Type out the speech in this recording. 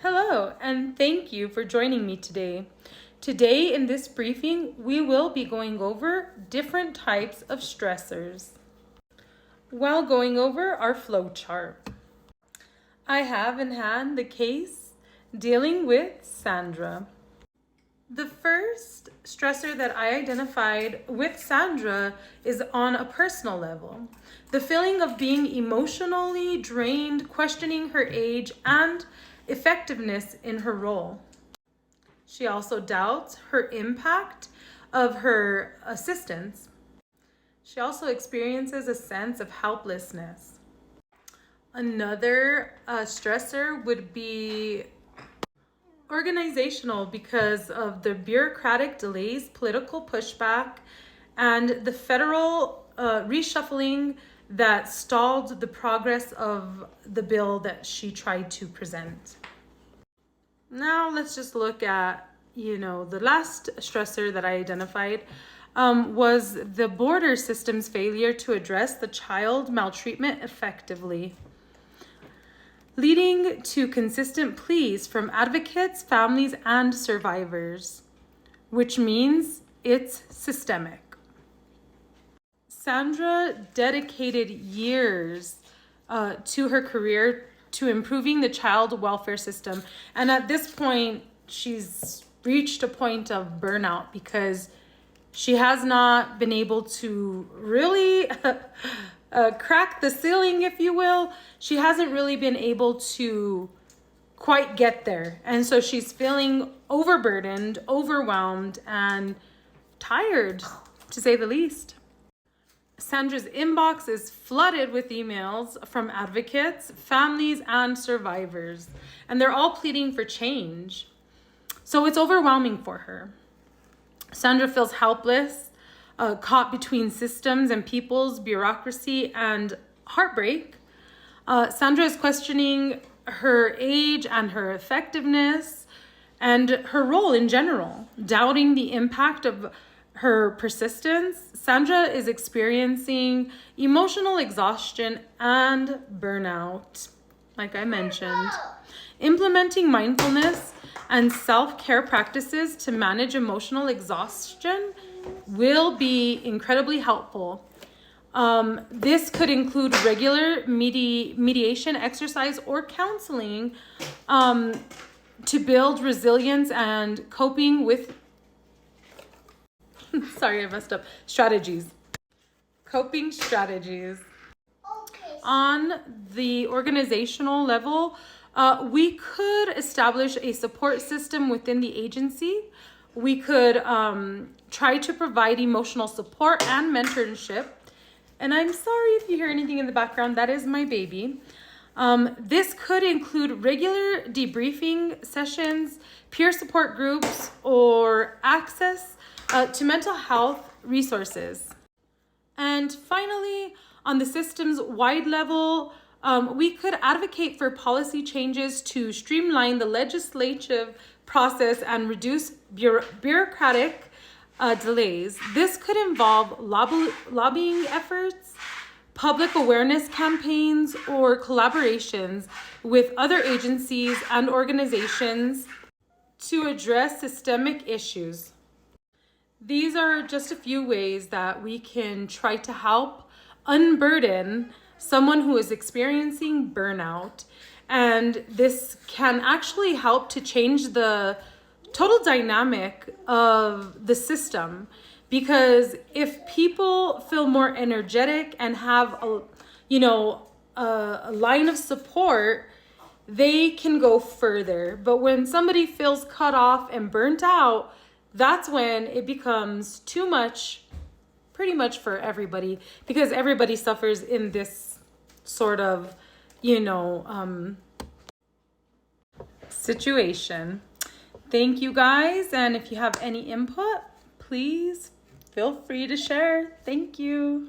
Hello, and thank you for joining me today. Today in this briefing, we will be going over different types of stressors while going over our flow chart. I have in hand the case dealing with Sandra. The first stressor that I identified with Sandra is on a personal level. The feeling of being emotionally drained, questioning her age and effectiveness in her role. She also doubts her impact of her assistance. She also experiences a sense of helplessness. Another stressor would be organizational because of the bureaucratic delays, political pushback, and the federal reshuffling that stalled the progress of the bill that she tried to present. Now let's just look at, the last stressor that I identified was the border system's failure to address the child maltreatment effectively, leading to consistent pleas from advocates, families, and survivors, which means it's systemic. Sandra dedicated years to her career to improving the child welfare system. And at this point, she's reached a point of burnout because she has not been able to really crack the ceiling, if you will. She hasn't really been able to quite get there. And so she's feeling overburdened, overwhelmed, and tired, to say the least. Sandra's inbox is flooded with emails from advocates, families, and survivors, and they're all pleading for change. So it's overwhelming for her. Sandra feels helpless, caught between systems and people's bureaucracy and heartbreak. Sandra is questioning her age and her effectiveness and her role in general, doubting the impact of her persistence. Sandra is experiencing emotional exhaustion and burnout, like I mentioned. Implementing mindfulness and self-care practices to manage emotional exhaustion will be incredibly helpful. This could include regular mediation exercise or counseling to build resilience and coping with strategies. Coping strategies. Okay. On the organizational level, we could establish a support system within the agency. We could try to provide emotional support and mentorship. And I'm sorry if you hear anything in the background, that is my baby. This could include regular debriefing sessions, peer support groups, or access to mental health resources. And finally, on the system's wide level, we could advocate for policy changes to streamline the legislative process and reduce bureaucratic delays. This could involve lobbying efforts, public awareness campaigns, or collaborations with other agencies and organizations to address systemic issues. These are just a few ways that we can try to help unburden someone who is experiencing burnout. And this can actually help to change the total dynamic of the system. Because if people feel more energetic and have a line of support, they can go further. But when somebody feels cut off and burnt out, that's when it becomes too much, pretty much for everybody, because everybody suffers in this sort of, situation. Thank you guys. And if you have any input, please feel free to share. Thank you.